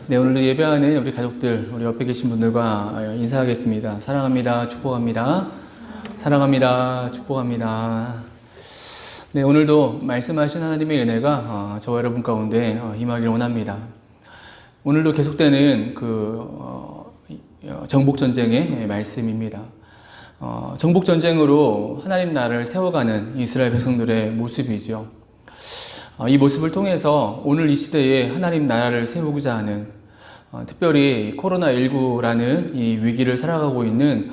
네, 오늘도 예배하는 우리 가족들, 우리 옆에 계신 분들과 인사하겠습니다. 사랑합니다. 축복합니다. 사랑합니다. 축복합니다. 네, 오늘도 말씀하신 하나님의 은혜가 저와 여러분 가운데 임하기를 원합니다. 오늘도 계속되는 정복전쟁의 말씀입니다. 정복전쟁으로 하나님 나라를 세워가는 이스라엘 백성들의 모습이죠. 이 모습을 통해서 오늘 이 시대에 하나님 나라를 세우고자 하는 특별히 코로나19라는 이 위기를 살아가고 있는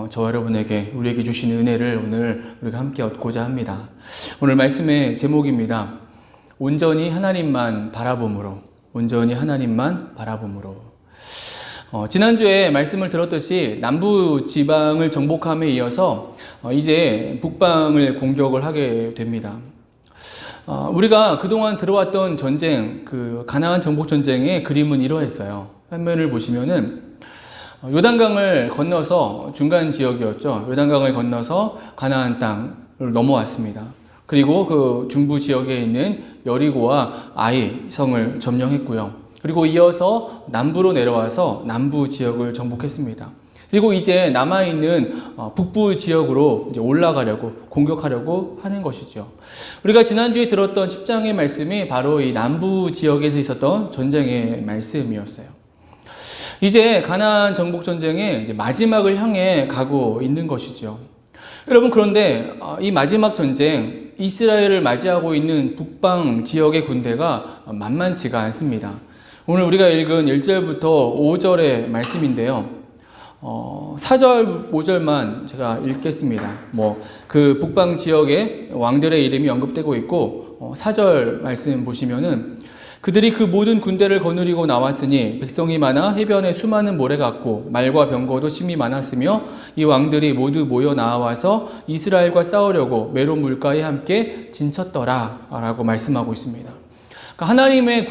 저와 여러분에게 우리에게 주신 은혜를 오늘 우리가 함께 얻고자 합니다. 오늘 말씀의 제목입니다. 온전히 하나님만 바라봄으로. 온전히 하나님만 바라봄으로. 지난주에 말씀을 들었듯이 남부 지방을 정복함에 이어서 이제 북방을 공격을 하게 됩니다. 우리가 그동안 들어왔던 전쟁, 가나안 정복 전쟁의 그림은 이러했어요. 화면을 보시면은 요단강을 건너서 중간 지역이었죠. 요단강을 건너서 가나안 땅을 넘어왔습니다. 그리고 그 중부 지역에 있는 여리고와 아이 성을 점령했고요. 그리고 이어서 남부로 내려와서 남부 지역을 정복했습니다. 그리고 이제 남아있는 북부 지역으로 이제 올라가려고, 공격하려고 하는 것이죠. 우리가 지난주에 들었던 10장의 말씀이 바로 이 남부 지역에서 있었던 전쟁의 말씀이었어요. 이제 가나안 정복 전쟁의 이제 마지막을 향해 가고 있는 것이죠. 여러분, 그런데 이 마지막 전쟁, 이스라엘을 맞이하고 있는 북방 지역의 군대가 만만치가 않습니다. 오늘 우리가 읽은 1절부터 5절의 말씀인데요. 4절, 5절만 제가 읽겠습니다. 그 북방 지역의 왕들의 이름이 언급되고 있고, 4절 말씀 보시면은 그들이 그 모든 군대를 거느리고 나왔으니 백성이 많아 해변에 수많은 모래 같고 말과 병거도 심히 많았으며 이 왕들이 모두 모여 나와서 이스라엘과 싸우려고 메론 물가에 함께 진쳤더라 라고 말씀하고 있습니다. 그러니까 하나님의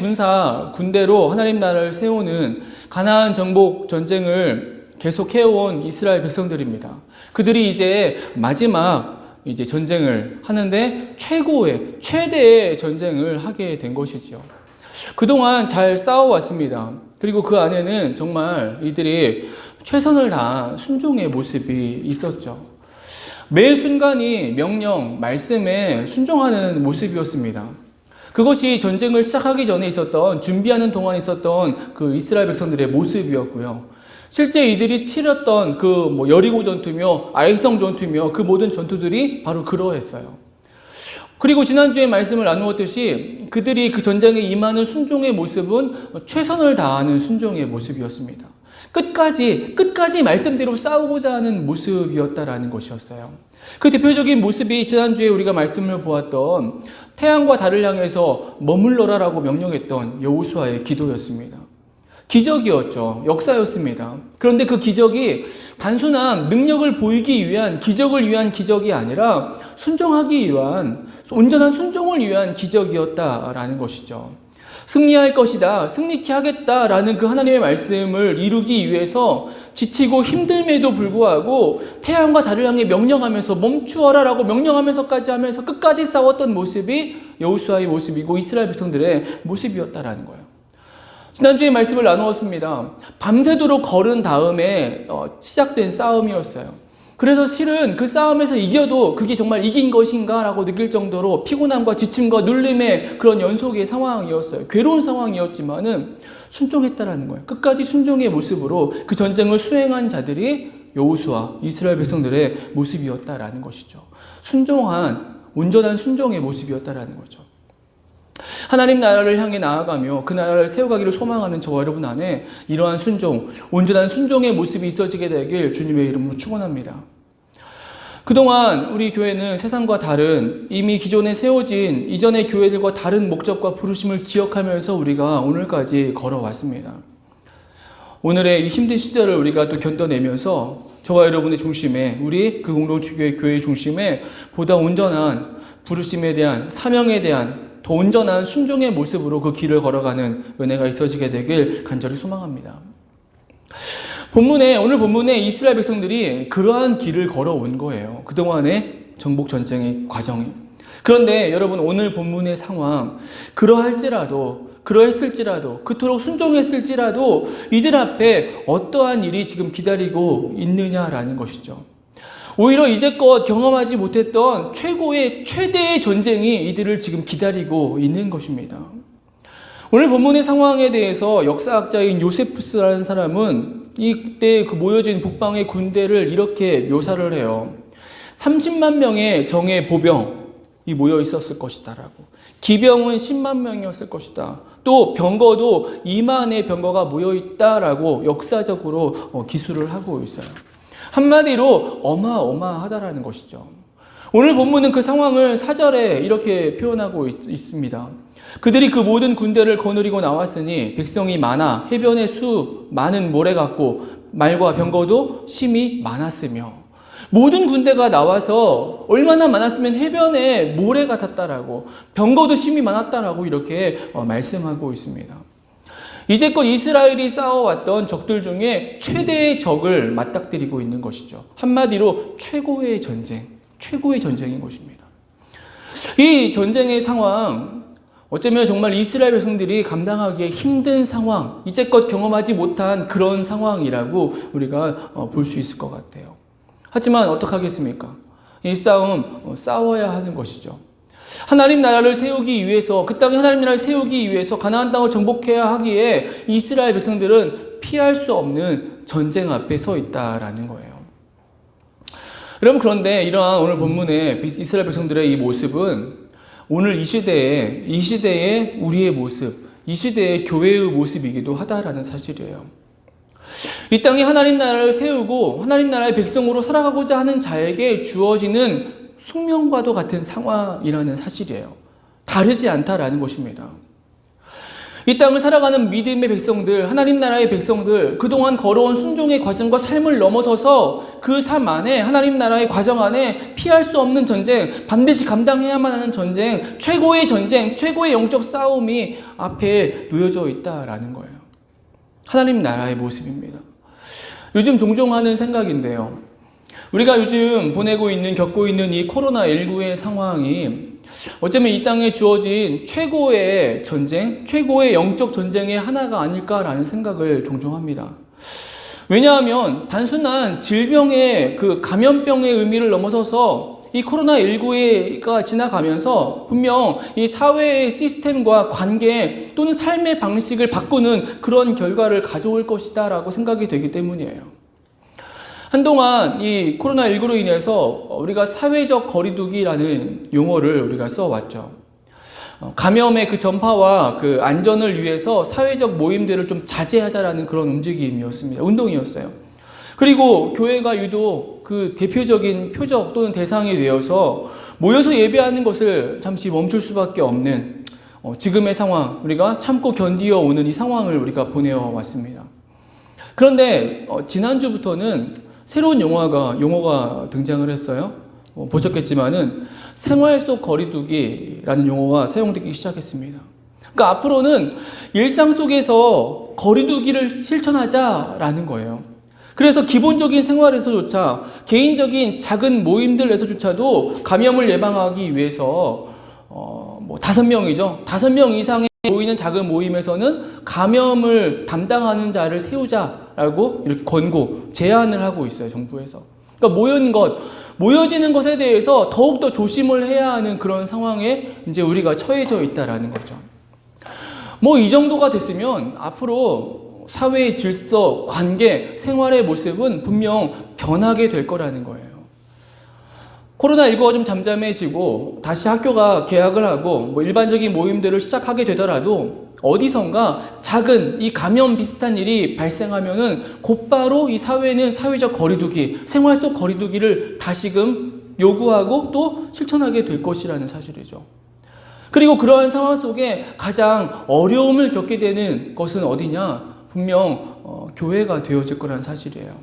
군대로 하나님 나라를 세우는 가나안 정복 전쟁을 계속 해온 이스라엘 백성들입니다. 그들이 이제 마지막 전쟁을 하는데 최대의 전쟁을 하게 된 것이죠. 그동안 잘 싸워왔습니다. 그리고 그 안에는 정말 이들이 최선을 다한 순종의 모습이 있었죠. 매 순간이 명령, 말씀에 순종하는 모습이었습니다. 그것이 전쟁을 시작하기 전에 있었던, 준비하는 동안 있었던 그 이스라엘 백성들의 모습이었고요. 실제 이들이 치렀던 여리고 전투며 아이성 전투며 그 모든 전투들이 바로 그러했어요. 그리고 지난주에 말씀을 나누었듯이 그들이 그 전쟁에 임하는 순종의 모습은 최선을 다하는 순종의 모습이었습니다. 끝까지 말씀대로 싸우고자 하는 모습이었다라는 것이었어요. 그 대표적인 모습이 지난주에 우리가 말씀을 보았던 태양과 달을 향해서 머물러라라고 명령했던 여호수아의 기도였습니다. 기적이었죠. 역사였습니다. 그런데 그 기적이 단순한 능력을 보이기 위한 기적을 위한 기적이 아니라 순종하기 위한, 온전한 순종을 위한 기적이었다라는 것이죠. 승리할 것이다, 승리케 하겠다라는 그 하나님의 말씀을 이루기 위해서 지치고 힘듦에도 불구하고 태양과 달을 향해 명령하면서 멈추어라 라고 명령하면서까지 하면서 끝까지 싸웠던 모습이 여호수아의 모습이고 이스라엘 백성들의 모습이었다라는 거예요. 지난주에 말씀을 나누었습니다. 밤새도록 걸은 다음에 시작된 싸움이었어요. 그래서 실은 그 싸움에서 이겨도 그게 정말 이긴 것인가 라고 느낄 정도로 피곤함과 지침과 눌림의 그런 연속의 상황이었어요. 괴로운 상황이었지만은 순종했다라는 거예요. 끝까지 순종의 모습으로 그 전쟁을 수행한 자들이 여호수아, 이스라엘 백성들의 모습이었다라는 것이죠. 온전한 순종의 모습이었다라는 거죠. 하나님 나라를 향해 나아가며 그 나라를 세워가기를 소망하는 저와 여러분 안에 이러한 온전한 순종의 모습이 있어지게 되길 주님의 이름으로 축원합니다. 그동안 우리 교회는 세상과 다른, 이미 기존에 세워진 이전의 교회들과 다른 목적과 부르심을 기억하면서 우리가 오늘까지 걸어왔습니다. 오늘의 이 힘든 시절을 우리가 또 견뎌내면서 저와 여러분의 중심에, 우리 그 공동체교회 중심에 보다 온전한 부르심에 대한, 사명에 대한 더 온전한 순종의 모습으로 그 길을 걸어가는 은혜가 있어지게 되길 간절히 소망합니다. 오늘 본문에 이스라엘 백성들이 그러한 길을 걸어온 거예요. 그동안의 정복 전쟁의 과정이. 그런데 여러분, 오늘 본문의 상황, 그러할지라도 그러했을지라도, 그토록 순종했을지라도 이들 앞에 어떠한 일이 지금 기다리고 있느냐라는 것이죠. 오히려 이제껏 경험하지 못했던 최대의 전쟁이 이들을 지금 기다리고 있는 것입니다. 오늘 본문의 상황에 대해서 역사학자인 요세푸스라는 사람은 이때 그 모여진 북방의 군대를 이렇게 묘사를 해요. 30만 명의 정예 보병이 모여 있었을 것이다라고. 기병은 10만 명이었을 것이다. 또 병거도 2만의 병거가 모여 있다라고 역사적으로 기술을 하고 있어요. 한마디로 어마어마하다라는 것이죠. 오늘 본문은 그 상황을 4절에 이렇게 표현하고 있습니다. 그들이 그 모든 군대를 거느리고 나왔으니 백성이 많아 해변의 수 많은 모래 같고 말과 병거도 심히 많았으며, 모든 군대가 나와서 얼마나 많았으면 해변에 모래 같았다라고, 병거도 심히 많았다라고 이렇게 말씀하고 있습니다. 이제껏 이스라엘이 싸워왔던 적들 중에 최대의 적을 맞닥뜨리고 있는 것이죠. 한마디로 최고의 전쟁인 것입니다. 이 전쟁의 상황, 어쩌면 정말 이스라엘 백성들이 감당하기에 힘든 상황, 이제껏 경험하지 못한 그런 상황이라고 우리가 볼 수 있을 것 같아요. 하지만 어떡하겠습니까? 이 싸움, 싸워야 하는 것이죠. 하나님 나라를 세우기 위해서, 그 땅에 하나님 나라를 세우기 위해서 가나안 땅을 정복해야 하기에 이스라엘 백성들은 피할 수 없는 전쟁 앞에 서 있다라는 거예요. 여러분, 그런데 이러한 오늘 본문의 이스라엘 백성들의 이 모습은 오늘 이 시대의 우리의 모습, 이 시대의 교회의 모습이기도 하다라는 사실이에요. 이 땅에 하나님 나라를 세우고 하나님 나라의 백성으로 살아가고자 하는 자에게 주어지는 숙명과도 같은 상황이라는 사실이에요. 다르지 않다라는 것입니다. 이 땅을 살아가는 믿음의 백성들, 하나님 나라의 백성들, 그동안 걸어온 순종의 과정과 삶을 넘어서서 그 삶 안에, 하나님 나라의 과정 안에 피할 수 없는 전쟁, 반드시 감당해야만 하는 전쟁, 최고의 영적 싸움이 앞에 놓여져 있다라는 거예요. 하나님 나라의 모습입니다. 요즘 종종 하는 생각인데요. 우리가 요즘 겪고 있는 이 코로나19의 상황이 어쩌면 이 땅에 주어진 최고의 전쟁, 최고의 영적 전쟁의 하나가 아닐까라는 생각을 종종 합니다. 왜냐하면 단순한 질병의 그 감염병의 의미를 넘어서서 이 코로나19가 지나가면서 분명 이 사회의 시스템과 관계 또는 삶의 방식을 바꾸는 그런 결과를 가져올 것이다라고 생각이 되기 때문이에요. 한동안 이 코로나19로 인해서 우리가 사회적 거리두기라는 용어를 우리가 써왔죠. 감염의 그 전파와 그 안전을 위해서 사회적 모임들을 좀 자제하자라는 그런 움직임이었습니다. 운동이었어요. 그리고 교회가 유독 그 대표적인 표적 또는 대상이 되어서 모여서 예배하는 것을 잠시 멈출 수밖에 없는 지금의 상황, 우리가 참고 견디어 오는 이 상황을 우리가 보내어 왔습니다. 그런데 지난주부터는 새로운 용어가 등장을 했어요. 보셨겠지만은 생활 속 거리두기라는 용어가 사용되기 시작했습니다. 그러니까 앞으로는 일상 속에서 거리두기를 실천하자라는 거예요. 그래서 기본적인 생활에서조차, 개인적인 작은 모임들에서조차도 감염을 예방하기 위해서 5명이죠. 5명 이상의 모이는 작은 모임에서는 감염을 담당하는 자를 세우자라고 이렇게 제안을 하고 있어요, 정부에서. 그러니까 모여지는 것에 대해서 더욱더 조심을 해야 하는 그런 상황에 이제 우리가 처해져 있다라는 거죠. 이 정도가 됐으면 앞으로 사회의 질서, 관계, 생활의 모습은 분명 변하게 될 거라는 거예요. 코로나19가 좀 잠잠해지고 다시 학교가 개학을 하고 일반적인 모임들을 시작하게 되더라도 어디선가 작은 이 감염 비슷한 일이 발생하면은 곧바로 이 사회는 사회적 거리두기, 생활 속 거리두기를 다시금 요구하고 또 실천하게 될 것이라는 사실이죠. 그리고 그러한 상황 속에 가장 어려움을 겪게 되는 것은 어디냐? 분명 교회가 되어질 거라는 사실이에요.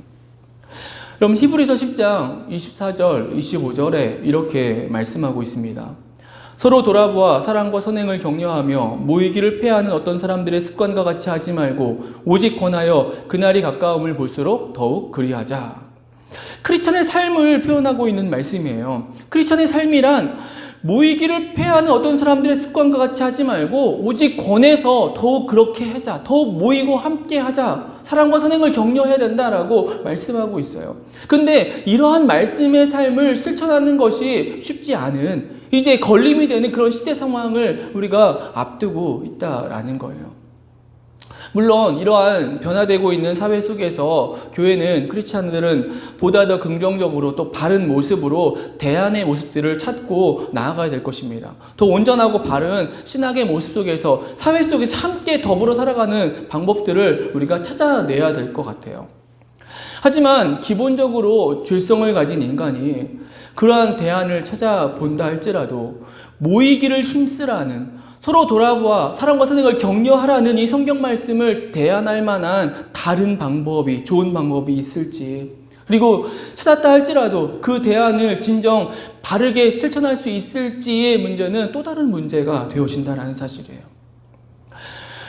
그럼 히브리서 10장 24절, 25절에 이렇게 말씀하고 있습니다. 서로 돌아보아 사랑과 선행을 격려하며 모이기를 패하는 어떤 사람들의 습관과 같이 하지 말고 오직 권하여 그날이 가까움을 볼수록 더욱 그리하자. 크리스찬의 삶을 표현하고 있는 말씀이에요. 크리스찬의 삶이란 모이기를 패하는 어떤 사람들의 습관과 같이 하지 말고 오직 권해서 더욱 그렇게 하자. 더욱 모이고 함께 하자. 사랑과 선행을 격려해야 된다라고 말씀하고 있어요. 근데 이러한 말씀의 삶을 실천하는 것이 쉽지 않은 이제 걸림이 되는 그런 시대 상황을 우리가 앞두고 있다라는 거예요. 물론 이러한 변화되고 있는 사회 속에서 교회는 크리스찬들은 보다 더 긍정적으로 또 바른 모습으로 대안의 모습들을 찾고 나아가야 될 것입니다. 더 온전하고 바른 신학의 모습 속에서 사회 속에서 함께 더불어 살아가는 방법들을 우리가 찾아내야 될 것 같아요. 하지만 기본적으로 죄성을 가진 인간이 그러한 대안을 찾아본다 할지라도 모이기를 힘쓰라는 서로 돌아보아 사랑과 선행을 격려하라는 이 성경 말씀을 대안할 만한 다른 방법이, 좋은 방법이 있을지, 그리고 찾았다 할지라도 그 대안을 진정 바르게 실천할 수 있을지의 문제는 또 다른 문제가 되어진다는 사실이에요.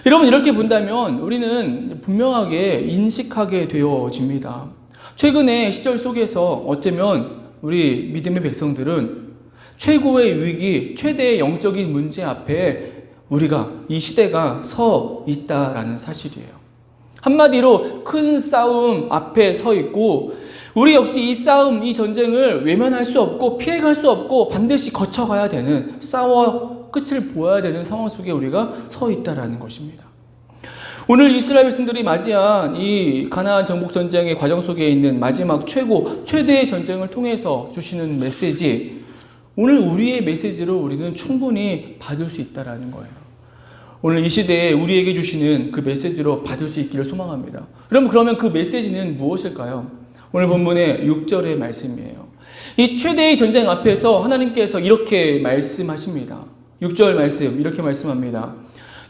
여러분, 이렇게 본다면 우리는 분명하게 인식하게 되어집니다. 최근의 시절 속에서 어쩌면 우리 믿음의 백성들은 최고의 위기, 최대의 영적인 문제 앞에 우리가 이 시대가 서 있다라는 사실이에요. 한마디로 큰 싸움 앞에 서 있고 우리 역시 이 싸움, 이 전쟁을 외면할 수 없고 피해갈 수 없고 반드시 거쳐가야 되는, 싸워 끝을 보아야 되는 상황 속에 우리가 서 있다라는 것입니다. 오늘 이스라엘 백성들이 맞이한 이 가나안 정복 전쟁의 과정 속에 있는 마지막 최대의 전쟁을 통해서 주시는 메시지, 오늘 우리의 메시지로 우리는 충분히 받을 수 있다는 거예요. 오늘 이 시대에 우리에게 주시는 그 메시지로 받을 수 있기를 소망합니다. 그러면 그 메시지는 무엇일까요? 오늘 본문의 6절의 말씀이에요. 이 최대의 전쟁 앞에서 하나님께서 이렇게 말씀하십니다. 6절 말씀 이렇게 말씀합니다.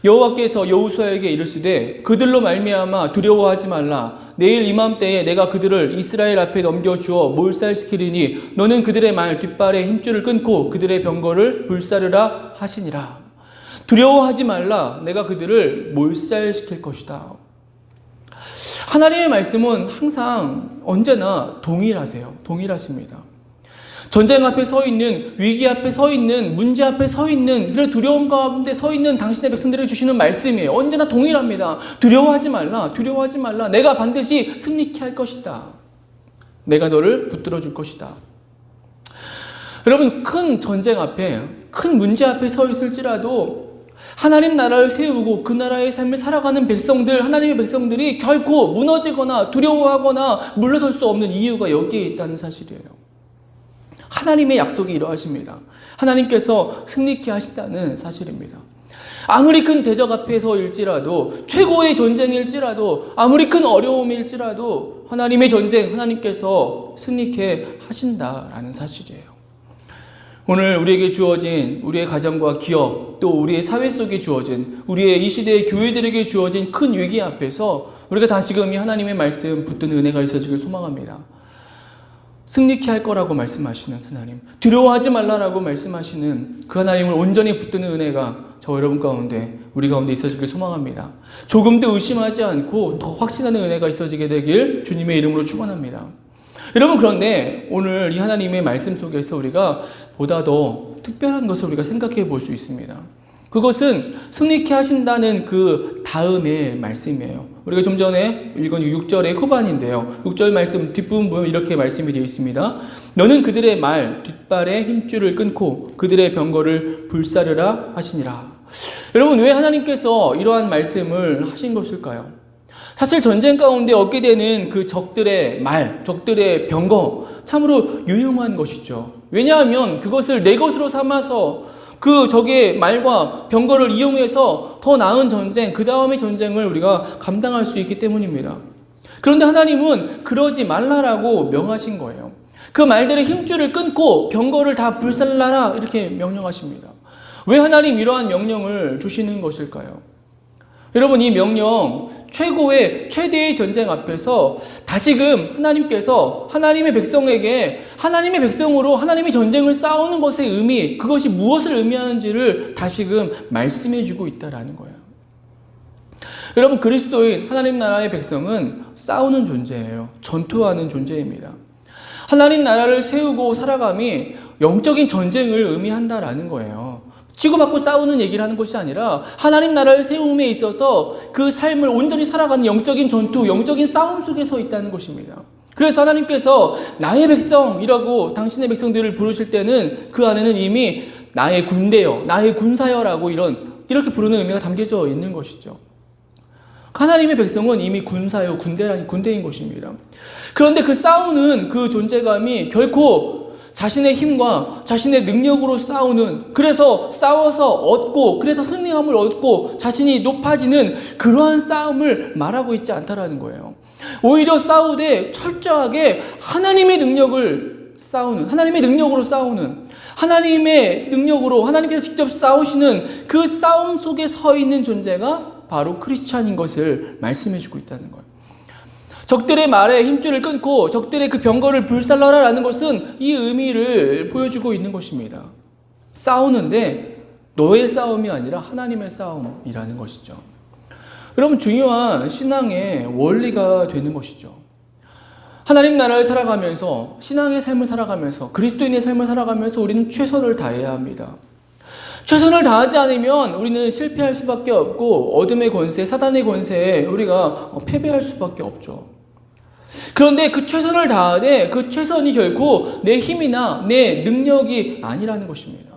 여호와께서 여호수아에게 이르시되 그들로 말미암아 두려워하지 말라. 내일 이맘때에 내가 그들을 이스라엘 앞에 넘겨주어 몰살시키리니 너는 그들의 말 뒷발에 힘줄을 끊고 그들의 병거를 불사르라 하시니라. 두려워하지 말라. 내가 그들을 몰살시킬 것이다. 하나님의 말씀은 항상 언제나 동일하십니다. 전쟁 앞에 서 있는, 위기 앞에 서 있는, 문제 앞에 서 있는, 그런 두려움 가운데 서 있는 당신의 백성들에게 주시는 말씀이에요. 언제나 동일합니다. 두려워하지 말라. 두려워하지 말라. 내가 반드시 승리케 할 것이다. 내가 너를 붙들어 줄 것이다. 여러분, 큰 전쟁 앞에, 큰 문제 앞에 서 있을지라도 하나님 나라를 세우고 그 나라의 삶을 살아가는 백성들, 하나님의 백성들이 결코 무너지거나 두려워하거나 물러설 수 없는 이유가 여기에 있다는 사실이에요. 하나님의 약속이 이러하십니다. 하나님께서 승리케 하신다는 사실입니다. 아무리 큰 대적 앞에서일지라도, 최고의 전쟁일지라도, 아무리 큰 어려움일지라도 하나님의 전쟁, 하나님께서 승리케 하신다라는 사실이에요. 오늘 우리에게 주어진, 우리의 가정과 기업, 또 우리의 사회 속에 주어진, 우리의 이 시대의 교회들에게 주어진 큰 위기 앞에서 우리가 다시금 이 하나님의 말씀 붙드는 은혜가 있어지길 소망합니다. 승리케 할 거라고 말씀하시는 하나님, 두려워하지 말라라고 말씀하시는 그 하나님을 온전히 붙드는 은혜가 저 여러분 가운데, 우리 가운데 있어지길 소망합니다. 조금도 의심하지 않고 더 확신하는 은혜가 있어지게 되길 주님의 이름으로 축원합니다. 여러분, 그런데 오늘 이 하나님의 말씀 속에서 우리가 보다 더 특별한 것을 우리가 생각해 볼 수 있습니다. 그것은 승리케 하신다는 그 다음의 말씀이에요. 우리가 좀 전에 읽은 6절의 후반인데요. 6절 말씀 뒷부분 보면 이렇게 말씀이 되어 있습니다. 너는 그들의 말 뒷발에 힘줄을 끊고 그들의 병거를 불사르라 하시니라. 여러분, 왜 하나님께서 이러한 말씀을 하신 것일까요? 사실 전쟁 가운데 얻게 되는 그 적들의 말, 적들의 병거, 참으로 유용한 것이죠. 왜냐하면 그것을 내 것으로 삼아서 그 적의 말과 병거를 이용해서 더 나은 전쟁, 그 다음의 전쟁을 우리가 감당할 수 있기 때문입니다. 그런데 하나님은 그러지 말라라고 명하신 거예요. 그 말들의 힘줄을 끊고 병거를 다 불살라라 이렇게 명령하십니다. 왜 하나님 이러한 명령을 주시는 것일까요? 여러분, 이 명령, 최대의 전쟁 앞에서 다시금 하나님께서 하나님의 백성에게 하나님의 백성으로 하나님의 전쟁을 싸우는 것의 의미, 그것이 무엇을 의미하는지를 다시금 말씀해 주고 있다는 거예요. 여러분, 그리스도인 하나님 나라의 백성은 싸우는 존재예요. 전투하는 존재입니다. 하나님 나라를 세우고 살아감이 영적인 전쟁을 의미한다라는 거예요. 치고받고 싸우는 얘기를 하는 것이 아니라 하나님 나라를 세움에 있어서 그 삶을 온전히 살아가는 영적인 전투, 영적인 싸움 속에 서 있다는 것입니다. 그래서 하나님께서 나의 백성이라고 당신의 백성들을 부르실 때는 그 안에는 이미 나의 군대여, 나의 군사여라고 이렇게 부르는 의미가 담겨져 있는 것이죠. 하나님의 백성은 이미 군사요, 군대인 것입니다. 그런데 그 싸우는 그 존재감이 결코 자신의 힘과 자신의 능력으로 싸우는, 그래서 싸워서 얻고, 그래서 승리함을 얻고 자신이 높아지는 그러한 싸움을 말하고 있지 않다라는 거예요. 오히려 싸우되 철저하게 하나님의 능력을 싸우는, 하나님의 능력으로 싸우는, 하나님의 능력으로 하나님께서 직접 싸우시는 그 싸움 속에 서 있는 존재가 바로 크리스찬인 것을 말씀해주고 있다는 거예요. 적들의 말에 힘줄을 끊고 적들의 그 병거를 불살라라는 것은 이 의미를 보여주고 있는 것입니다. 싸우는데 너의 싸움이 아니라 하나님의 싸움이라는 것이죠. 여러분, 중요한 신앙의 원리가 되는 것이죠. 하나님 나라를 살아가면서, 신앙의 삶을 살아가면서, 그리스도인의 삶을 살아가면서 우리는 최선을 다해야 합니다. 최선을 다하지 않으면 우리는 실패할 수밖에 없고 어둠의 권세, 사단의 권세에 우리가 패배할 수밖에 없죠. 그런데 그 최선을 다하되 그 최선이 결코 내 힘이나 내 능력이 아니라는 것입니다.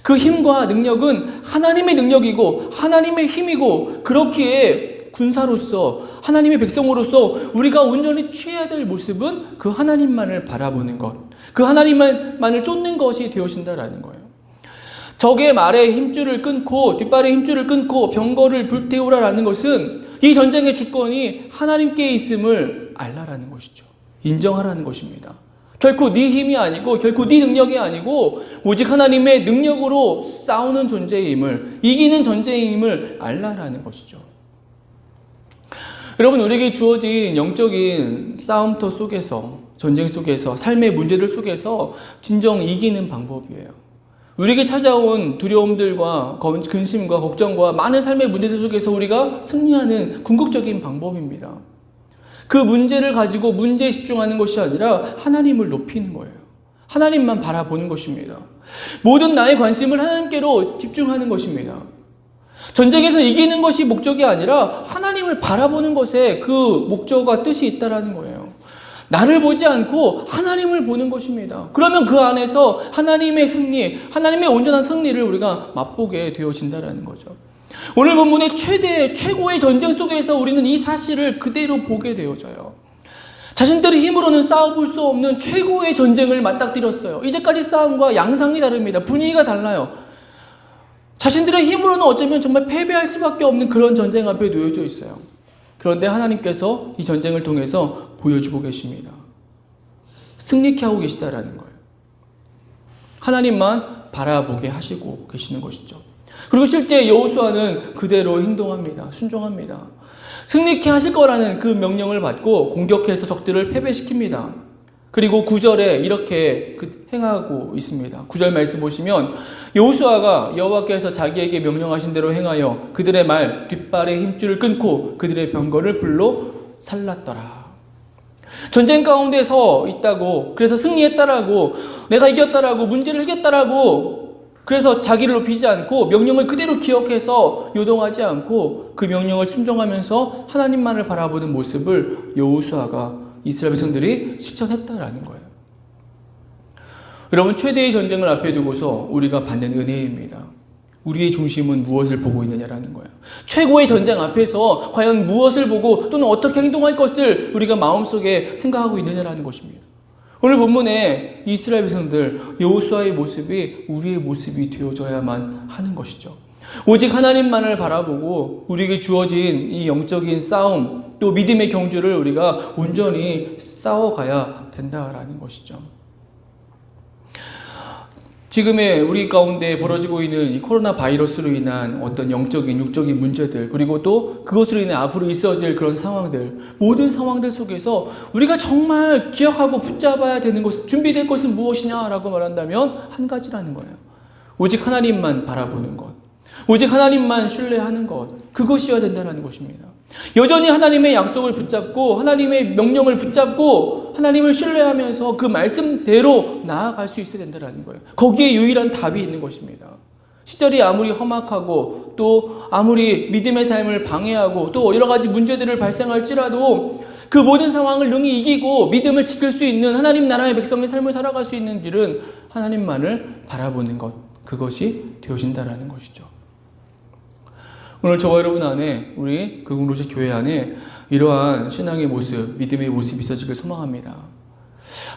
그 힘과 능력은 하나님의 능력이고 하나님의 힘이고, 그렇기에 군사로서 하나님의 백성으로서 우리가 온전히 취해야 될 모습은 그 하나님만을 바라보는 것, 그 하나님만을 쫓는 것이 되어진다라는 거예요. 적의 말에 힘줄을 끊고 뒷발에 힘줄을 끊고 병거를 불태우라라는 것은 이 전쟁의 주권이 하나님께 있음을 알라라는 것이죠. 인정하라는 것입니다. 결코 네 힘이 아니고 결코 네 능력이 아니고 오직 하나님의 능력으로 싸우는 존재임을, 이기는 전쟁임을 알라라는 것이죠. 여러분, 우리에게 주어진 영적인 싸움터 속에서, 전쟁 속에서, 삶의 문제들 속에서 진정 이기는 방법이에요. 우리에게 찾아온 두려움들과 근심과 걱정과 많은 삶의 문제들 속에서 우리가 승리하는 궁극적인 방법입니다. 그 문제를 가지고 문제에 집중하는 것이 아니라 하나님을 높이는 거예요. 하나님만 바라보는 것입니다. 모든 나의 관심을 하나님께로 집중하는 것입니다. 전쟁에서 이기는 것이 목적이 아니라 하나님을 바라보는 것에 그 목적과 뜻이 있다는 거예요. 나를 보지 않고 하나님을 보는 것입니다. 그러면 그 안에서 하나님의 승리, 하나님의 온전한 승리를 우리가 맛보게 되어진다는 거죠. 오늘 본문의 최고의 전쟁 속에서 우리는 이 사실을 그대로 보게 되어져요. 자신들의 힘으로는 싸워볼 수 없는 최고의 전쟁을 맞닥뜨렸어요. 이제까지 싸움과 양상이 다릅니다. 분위기가 달라요. 자신들의 힘으로는 어쩌면 정말 패배할 수밖에 없는 그런 전쟁 앞에 놓여져 있어요. 그런데 하나님께서 이 전쟁을 통해서 보여주고 계십니다. 승리케 하고 계시다라는 거예요. 하나님만 바라보게 하시고 계시는 것이죠. 그리고 실제 여호수아는 그대로 행동합니다. 순종합니다. 승리케 하실 거라는 그 명령을 받고 공격해서 적들을 패배시킵니다. 그리고 9절에 이렇게 행하고 있습니다. 9절 말씀 보시면 여호수아가 여호와께서 자기에게 명령하신 대로 행하여 그들의 말 뒷발의 힘줄을 끊고 그들의 병거를 불로 살랐더라. 전쟁 가운데 서 있다고, 그래서 승리했다라고, 내가 이겼다라고, 문제를 해결했다라고, 그래서 자기를 높이지 않고 명령을 그대로 기억해서 요동하지 않고 그 명령을 순종하면서 하나님만을 바라보는 모습을 여호수아가, 이스라엘 백성들이 실천했다라는 거예요. 여러분, 최대의 전쟁을 앞에 두고서 우리가 받는 은혜입니다. 우리의 중심은 무엇을 보고 있느냐라는 거예요. 최고의 전쟁 앞에서 과연 무엇을 보고 또는 어떻게 행동할 것을 우리가 마음속에 생각하고 있느냐라는 것입니다. 오늘 본문에 이스라엘 백성들, 여호수아의 모습이 우리의 모습이 되어져야만 하는 것이죠. 오직 하나님만을 바라보고 우리에게 주어진 이 영적인 싸움, 또 믿음의 경주를 우리가 온전히 싸워가야 된다라는 것이죠. 지금의 우리 가운데 벌어지고 있는 이 코로나 바이러스로 인한 어떤 영적인, 육적인 문제들, 그리고 또 그것으로 인해 앞으로 있어질 그런 상황들, 모든 상황들 속에서 우리가 정말 기억하고 붙잡아야 되는 것, 준비될 것은 무엇이냐라고 말한다면 한 가지라는 거예요. 오직 하나님만 바라보는 것, 오직 하나님만 신뢰하는 것, 그것이어야 된다는 것입니다. 여전히 하나님의 약속을 붙잡고 하나님의 명령을 붙잡고 하나님을 신뢰하면서 그 말씀대로 나아갈 수 있어야 된다는 거예요. 거기에 유일한 답이 있는 것입니다. 시절이 아무리 험악하고 또 아무리 믿음의 삶을 방해하고 또 여러 가지 문제들을 발생할지라도 그 모든 상황을 능히 이기고 믿음을 지킬 수 있는 하나님 나라의 백성의 삶을 살아갈 수 있는 길은 하나님만을 바라보는 것, 그것이 되어진다라는 것이죠. 오늘 저와 여러분 안에, 우리 극흥로시 교회 안에 이러한 신앙의 모습, 믿음의 모습이 있어지길 소망합니다.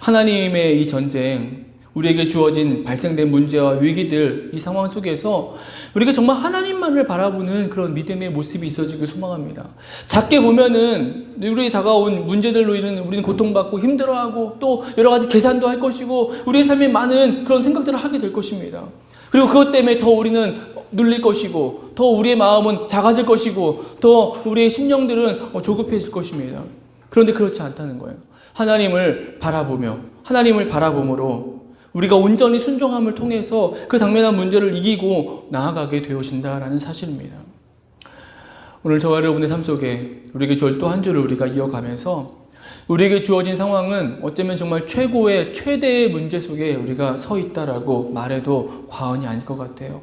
하나님의 이 전쟁, 우리에게 주어진 발생된 문제와 위기들, 이 상황 속에서 우리가 정말 하나님만을 바라보는 그런 믿음의 모습이 있어지길 소망합니다. 작게 보면은 우리에 다가온 문제들로 인해 우리는 고통받고 힘들어하고 또 여러 가지 계산도 할 것이고 우리의 삶에 많은 그런 생각들을 하게 될 것입니다. 그리고 그것 때문에 더 우리는 눌릴 것이고 더 우리의 마음은 작아질 것이고 더 우리의 심령들은 조급해질 것입니다. 그런데 그렇지 않다는 거예요. 하나님을 바라보며 하나님을 바라봄으로 우리가 온전히 순종함을 통해서 그 당면한 문제를 이기고 나아가게 되어진다라는 사실입니다. 오늘 저와 여러분의 삶 속에 우리에게 주어진 또 한 주를 우리가 이어가면서 우리에게 주어진 상황은 어쩌면 정말 최대의 문제 속에 우리가 서 있다라고 말해도 과언이 아닐 것 같아요.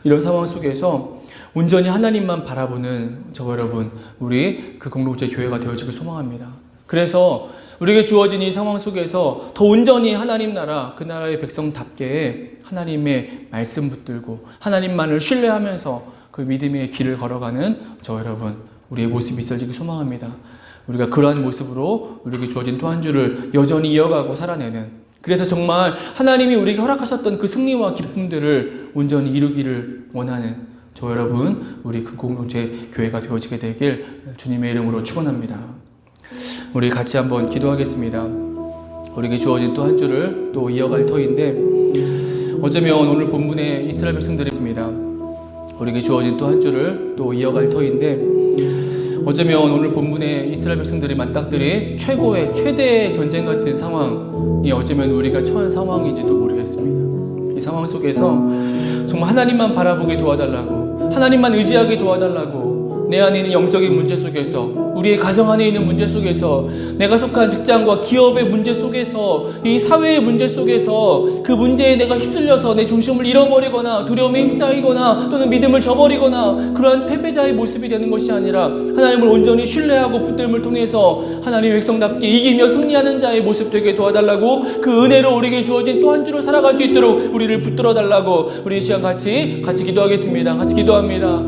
이런 상황 속에서 온전히 하나님만 바라보는 저와 여러분, 우리 그 공동체 교회가 되어지길 소망합니다. 그래서 우리에게 주어진 이 상황 속에서 더 온전히 하나님 나라, 그 나라의 백성답게 하나님의 말씀 붙들고 하나님만을 신뢰하면서 그 믿음의 길을 걸어가는 저와 여러분, 우리의 모습이 있어지길 소망합니다. 우리가 그러한 모습으로 우리에게 주어진 또 한 주를 여전히 이어가고 살아내는, 그래서 정말 하나님이 우리에게 허락하셨던 그 승리와 기쁨들을 온전히 이루기를 원하는 저와 여러분, 우리 그 공동체 교회가 되어지게 되길 주님의 이름으로 축원합니다. 우리 같이 한번 기도하겠습니다. 우리에게 주어진 또 한 주를 또 이어갈 터인데, 어쩌면 오늘 본문에 이스라엘 백성들이 있습니다. 우리에게 주어진 또 한 주를 또 이어갈 터인데, 어쩌면 오늘 본문에 이스라엘 백성들이 맞닥뜨린 최대의 전쟁 같은 상황이 어쩌면 우리가 처한 상황인지도 모르겠습니다. 이 상황 속에서 정말 하나님만 바라보게 도와달라고, 하나님만 의지하게 도와달라고, 내 안에 있는 영적인 문제 속에서, 우리의 가정 안에 있는 문제 속에서, 내가 속한 직장과 기업의 문제 속에서, 이 사회의 문제 속에서 그 문제에 내가 휩쓸려서 내 중심을 잃어버리거나 두려움에 휩싸이거나 또는 믿음을 저버리거나 그러한 패배자의 모습이 되는 것이 아니라 하나님을 온전히 신뢰하고 붙들음을 통해서 하나님의 백성답게 이기며 승리하는 자의 모습 되게 도와달라고, 그 은혜로 우리에게 주어진 또 한 주로 살아갈 수 있도록 우리를 붙들어 달라고, 우리 이 시간 같이 기도하겠습니다. 같이 기도합니다.